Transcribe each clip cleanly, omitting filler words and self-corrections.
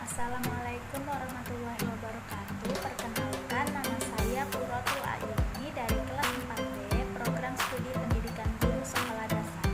Assalamualaikum warahmatullahi wabarakatuh. Perkenalkan, nama saya Qurratul Aini dari kelas 4B Program Studi Pendidikan Guru Sekolah Dasar.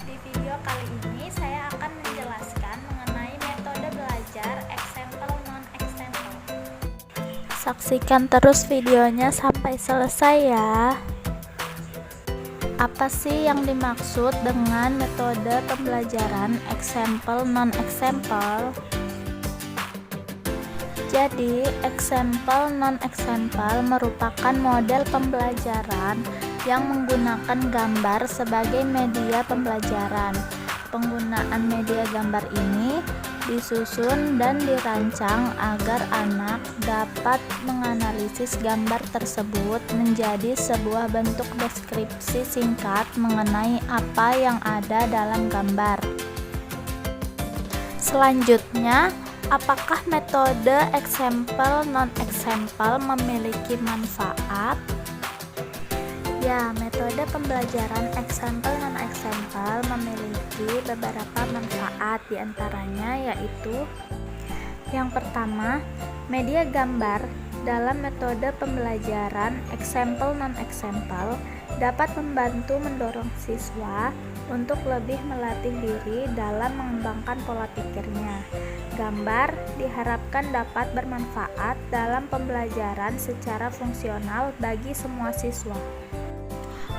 Di video kali ini saya akan menjelaskan mengenai metode belajar eksempel non-eksempel. Saksikan terus videonya sampai selesai ya. Apa sih yang dimaksud dengan metode pembelajaran eksempel non-eksempel? Jadi, eksempel non-eksempel merupakan model pembelajaran yang menggunakan gambar sebagai media pembelajaran. Penggunaan media gambar ini disusun dan dirancang agar anak dapat menganalisis gambar tersebut menjadi sebuah bentuk deskripsi singkat mengenai apa yang ada dalam gambar. Selanjutnya, apakah metode eksempel non-eksempel memiliki manfaat? Ya, metode pembelajaran eksempel non-eksempel memiliki beberapa manfaat, diantaranya yaitu yang pertama, media gambar dalam metode pembelajaran eksempel non-eksempel dapat membantu mendorong siswa untuk lebih melatih diri dalam mengembangkan pola pikirnya. Gambar diharapkan dapat bermanfaat dalam pembelajaran secara fungsional bagi semua siswa.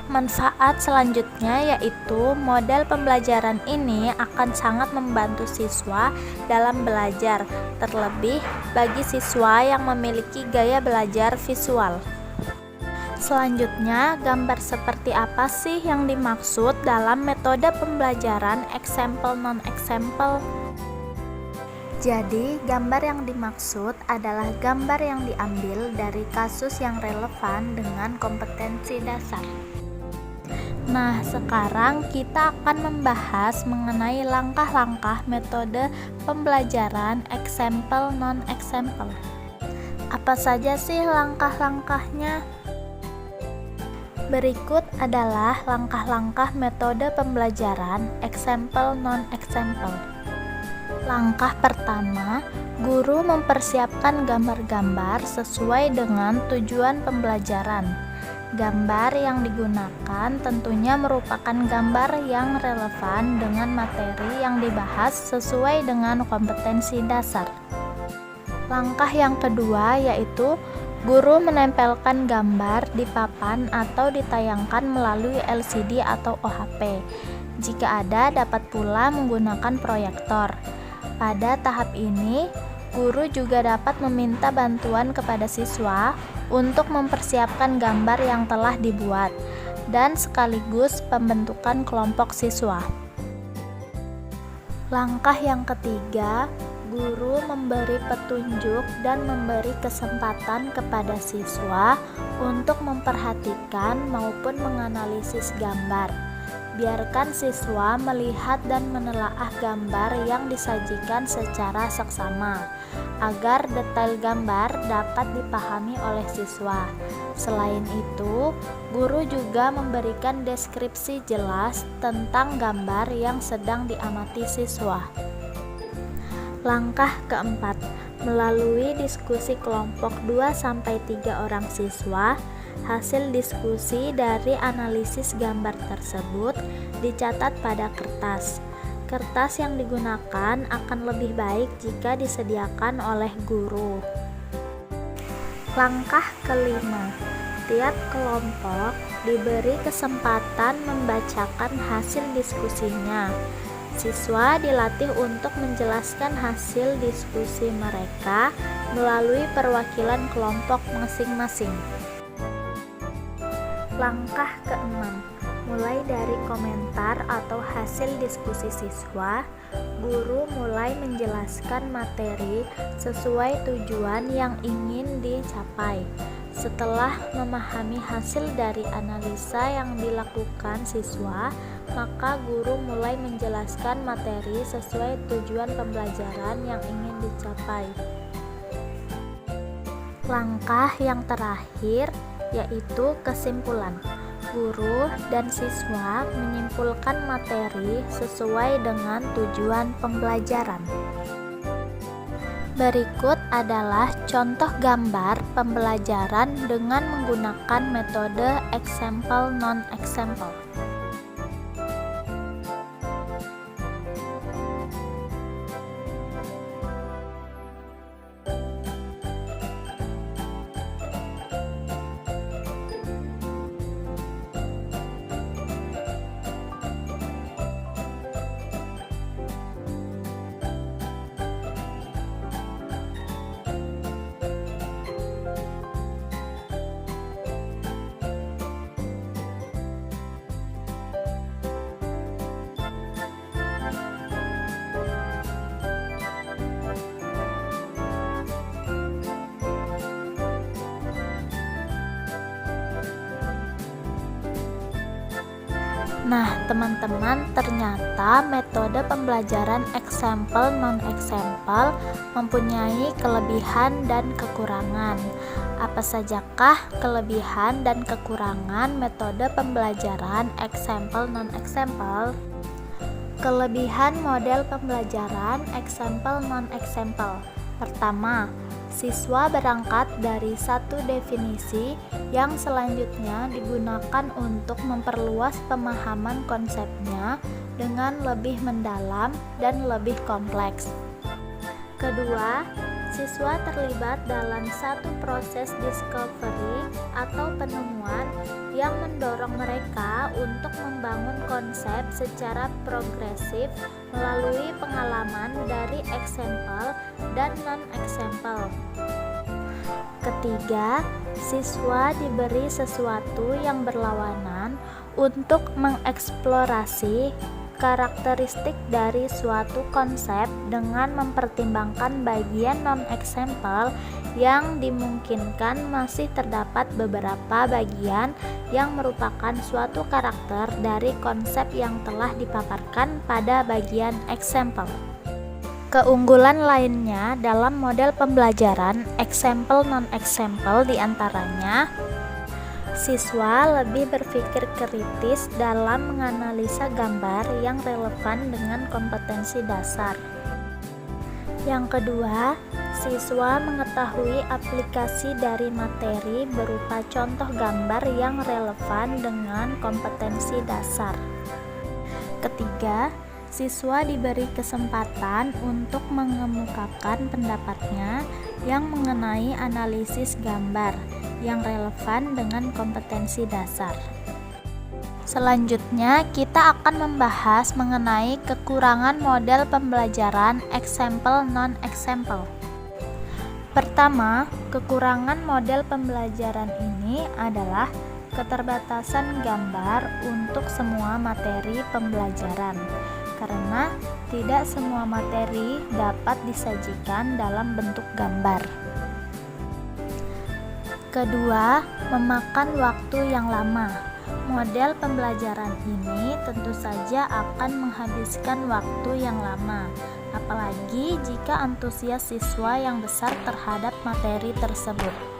Manfaat selanjutnya yaitu model pembelajaran ini akan sangat membantu siswa dalam belajar, terlebih bagi siswa yang memiliki gaya belajar visual. Selanjutnya, gambar seperti apa sih yang dimaksud dalam metode pembelajaran eksempel non-eksempel? Jadi, gambar yang dimaksud adalah gambar yang diambil dari kasus yang relevan dengan kompetensi dasar. Nah, sekarang kita akan membahas mengenai langkah-langkah metode pembelajaran eksempel non-eksempel. Apa saja sih langkah-langkahnya? Berikut adalah langkah-langkah metode pembelajaran eksempel non-eksempel. Langkah pertama, guru mempersiapkan gambar-gambar sesuai dengan tujuan pembelajaran. Gambar yang digunakan tentunya merupakan gambar yang relevan dengan materi yang dibahas sesuai dengan kompetensi dasar. Langkah yang kedua yaitu guru menempelkan gambar di papan atau ditayangkan melalui LCD atau OHP. Jika ada, dapat pula menggunakan proyektor. Pada tahap ini, guru juga dapat meminta bantuan kepada siswa untuk mempersiapkan gambar yang telah dibuat dan sekaligus pembentukan kelompok siswa. Langkah yang ketiga, guru memberi petunjuk dan memberi kesempatan kepada siswa untuk memperhatikan maupun menganalisis gambar. Biarkan siswa melihat dan menelaah gambar yang disajikan secara seksama, agar detail gambar dapat dipahami oleh siswa. Selain itu, guru juga memberikan deskripsi jelas tentang gambar yang sedang diamati siswa. Langkah keempat, melalui diskusi kelompok 2-3 orang siswa, hasil diskusi dari analisis gambar tersebut dicatat pada kertas. Kertas yang digunakan akan lebih baik jika disediakan oleh guru. Langkah kelima, tiap kelompok diberi kesempatan membacakan hasil diskusinya. Siswa dilatih untuk menjelaskan hasil diskusi mereka melalui perwakilan kelompok masing-masing. Langkah keenam, mulai dari komentar atau hasil diskusi siswa, guru mulai menjelaskan materi sesuai tujuan yang ingin dicapai. Setelah memahami hasil dari analisa yang dilakukan siswa, maka guru mulai menjelaskan materi sesuai tujuan pembelajaran yang ingin dicapai. Langkah yang terakhir yaitu kesimpulan. Guru dan siswa menyimpulkan materi sesuai dengan tujuan pembelajaran. Berikut adalah contoh gambar pembelajaran dengan menggunakan metode example non-example. Nah, teman-teman, ternyata metode pembelajaran example non-example mempunyai kelebihan dan kekurangan. Apa sajakah kelebihan dan kekurangan metode pembelajaran example non-example? Kelebihan model pembelajaran example non-example. Pertama, siswa berangkat dari satu definisi yang selanjutnya digunakan untuk memperluas pemahaman konsepnya dengan lebih mendalam dan lebih kompleks. Kedua, siswa terlibat dalam satu proses discovery atau penemuan yang mendorong mereka untuk membangun konsep secara progresif melalui pengalaman dari example dan non-example. Ketiga, siswa diberi sesuatu yang berlawanan untuk mengeksplorasi karakteristik dari suatu konsep dengan mempertimbangkan bagian non-example yang dimungkinkan masih terdapat beberapa bagian yang merupakan suatu karakter dari konsep yang telah dipaparkan pada bagian example. Keunggulan lainnya dalam model pembelajaran example non-example diantaranya siswa lebih berpikir kritis dalam menganalisa gambar yang relevan dengan kompetensi dasar. Yang kedua, siswa mengetahui aplikasi dari materi berupa contoh gambar yang relevan dengan kompetensi dasar. Ketiga, siswa diberi kesempatan untuk mengemukakan pendapatnya yang mengenai analisis gambar yang relevan dengan kompetensi dasar. Selanjutnya, kita akan membahas mengenai kekurangan model pembelajaran example non-example. Pertama, kekurangan model pembelajaran ini adalah keterbatasan gambar untuk semua materi pembelajaran, karena tidak semua materi dapat disajikan dalam bentuk gambar. Kedua, memakan waktu yang lama. Model pembelajaran ini tentu saja akan menghabiskan waktu yang lama, apalagi jika antusias siswa yang besar terhadap materi tersebut.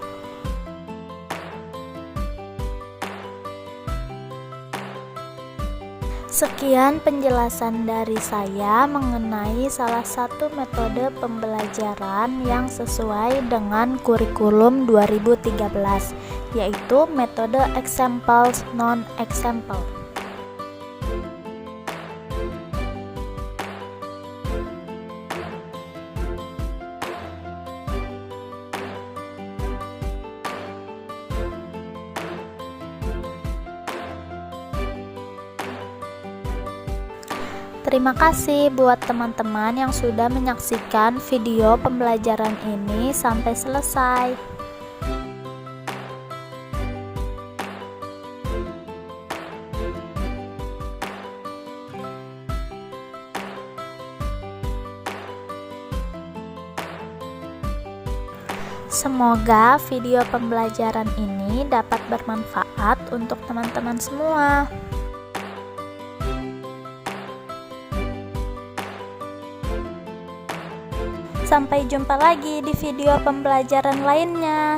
Sekian penjelasan dari saya mengenai salah satu metode pembelajaran yang sesuai dengan kurikulum 2013, yaitu metode example non-example. Terima kasih buat teman-teman yang sudah menyaksikan video pembelajaran ini sampai selesai. Semoga video pembelajaran ini dapat bermanfaat untuk teman-teman semua. Sampai jumpa lagi di video pembelajaran lainnya.